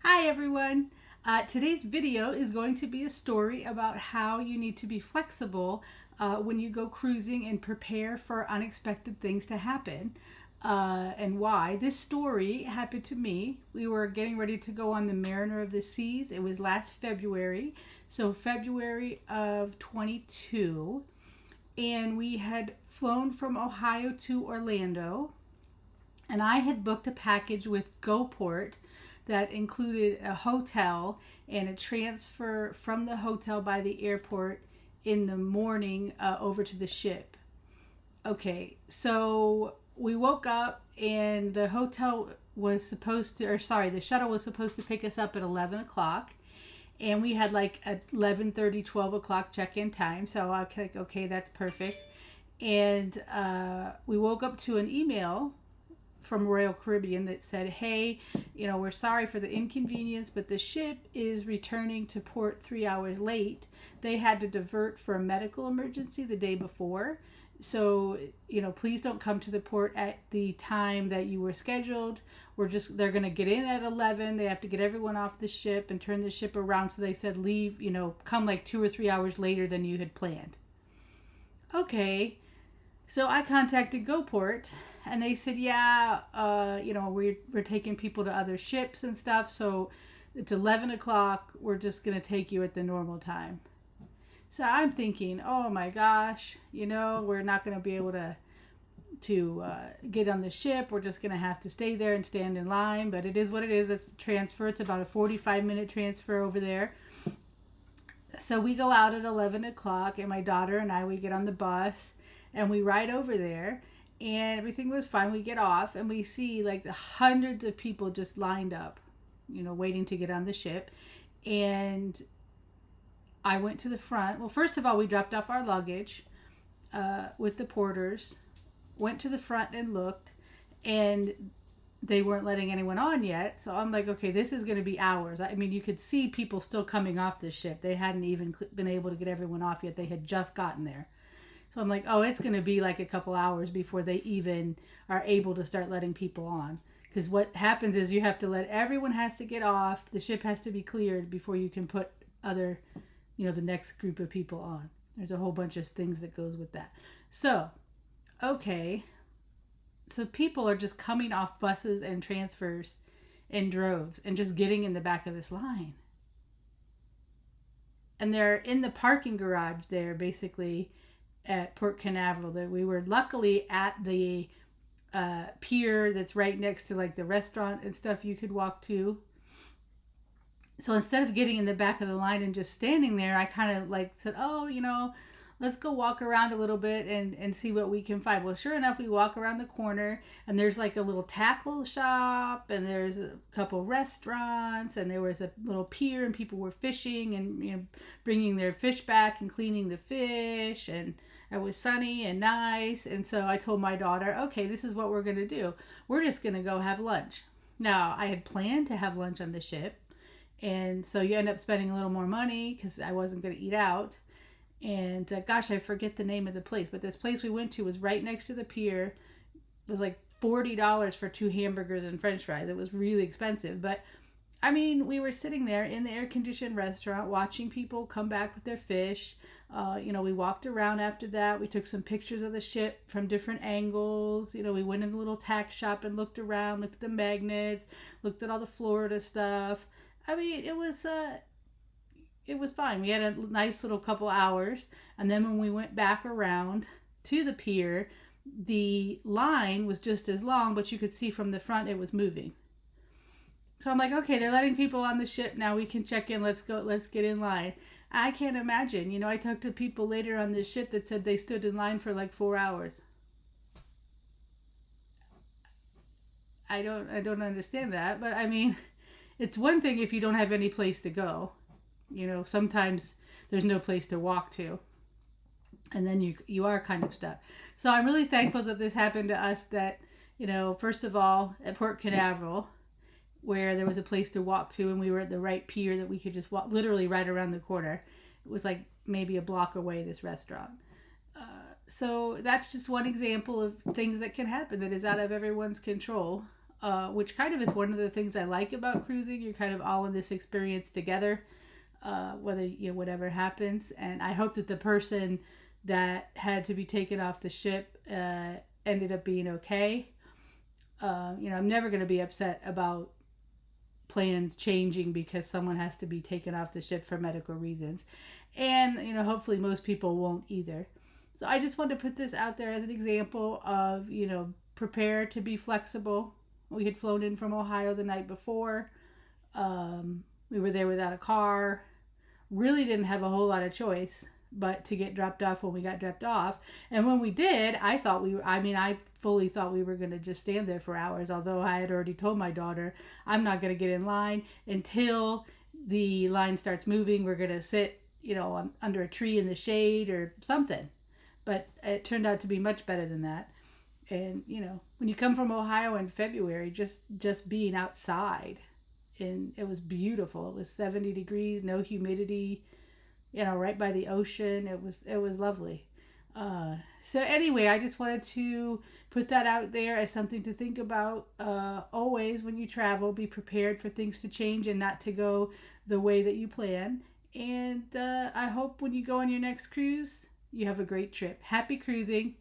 Hi everyone! Today's video is going to be a story about how you need to be flexible when you go cruising and prepare for unexpected things to happen and why. This story happened to me. We were getting ready to go on the Mariner of the Seas. It was last February, so February of 22, and we had flown from Ohio to Orlando, and I had booked a package with GoPort that included a hotel and a transfer from the hotel by the airport in the morning over to the ship. Okay, so we woke up and the hotel was supposed to, or sorry, the shuttle was supposed to pick us up at 11 o'clock. And we had like a 11:30, 12 o'clock check-in time. So I was like, okay, that's perfect. And we woke up to an email from Royal Caribbean that said, hey, we're sorry for the inconvenience, but the ship is returning to port 3 hours late. They had to divert for a medical emergency the day before. So, please don't come to the port at the time that you were scheduled. They're going to get in at 11. They have to get everyone off the ship and turn the ship around. So they said, leave, come like 2 or 3 hours later than you had planned. Okay. So I contacted GoPort and they said, yeah, we're taking people to other ships and stuff. So it's 11 o'clock. We're just going to take you at the normal time. So I'm thinking, oh my gosh, we're not going to be able to get on the ship. We're just going to have to stay there and stand in line. But it is what it is. It's the transfer. It's about a 45-minute transfer over there. So we go out at 11 o'clock and my daughter and we get on the bus and we ride over there and everything was fine. We get off and we see like the hundreds of people just lined up, waiting to get on the ship. And I went to the front. Well, first of all, we dropped off our luggage with the porters, went to the front and looked, and they weren't letting anyone on yet. So I'm like, okay, this is going to be hours. I mean, you could see people still coming off the ship. They hadn't even been able to get everyone off yet. They had just gotten there. So I'm like, oh, it's going to be like a couple hours before they even are able to start letting people on. Because what happens is everyone has to get off. The ship has to be cleared before you can put the next group of people on. There's a whole bunch of things that goes with that. So, okay. So people are just coming off buses and transfers in droves and just getting in the back of this line. And they're in the parking garage there, basically, at Port Canaveral. That we were luckily at the pier that's right next to like the restaurant and stuff you could walk to. So instead of getting in the back of the line and just standing there, I kind of like said, oh, let's go walk around a little bit and see what we can find. Well, sure enough, we walk around the corner and there's like a little tackle shop and there's a couple restaurants and there was a little pier and people were fishing and, bringing their fish back and cleaning the fish, and it was sunny and nice. And so I told my daughter, okay, this is what we're going to do. We're just going to go have lunch. Now, I had planned to have lunch on the ship. And so you end up spending a little more money because I wasn't going to eat out. And gosh, I forget the name of the place. But this place we went to was right next to the pier. It was like $40 for 2 hamburgers and french fries. It was really expensive. But, I mean, we were sitting there in the air-conditioned restaurant watching people come back with their fish. We walked around after that. We took some pictures of the ship from different angles. We went in the little tack shop and looked around, looked at the magnets, looked at all the Florida stuff. I mean, it was fine. We had a nice little couple hours. And then when we went back around to the pier, the line was just as long, but you could see from the front it was moving. So I'm like, okay, they're letting people on the ship now. We can check in. Let's go. Let's get in line. I can't imagine. I talked to people later on the ship that said they stood in line for like 4 hours. I don't understand that, but I mean, it's one thing if you don't have any place to go. Sometimes there's no place to walk to. And then you are kind of stuck. So I'm really thankful that this happened to us, that, first of all, at Port Canaveral, where there was a place to walk to and we were at the right pier that we could just walk literally right around the corner. It was like maybe a block away, this restaurant. So that's just one example of things that can happen that is out of everyone's control. which kind of is one of the things I like about cruising. You're kind of all in this experience together, whether whatever happens. And I hope that the person that had to be taken off the ship ended up being okay. I'm never going to be upset about plans changing because someone has to be taken off the ship for medical reasons. And, hopefully most people won't either. So I just wanted to put this out there as an example of, prepare to be flexible. We had flown in from Ohio the night before. We were there without a car. Really didn't have a whole lot of choice but to get dropped off when we got dropped off. And when we did, I fully thought we were going to just stand there for hours, although I had already told my daughter, I'm not going to get in line until the line starts moving. We're going to sit, under a tree in the shade or something. But it turned out to be much better than that. And, when you come from Ohio in February, just being outside, and it was beautiful. It was 70 degrees, no humidity, right by the ocean. It was lovely. So anyway, I just wanted to put that out there as something to think about. Always when you travel, be prepared for things to change and not to go the way that you plan. And I hope when you go on your next cruise, you have a great trip. Happy cruising.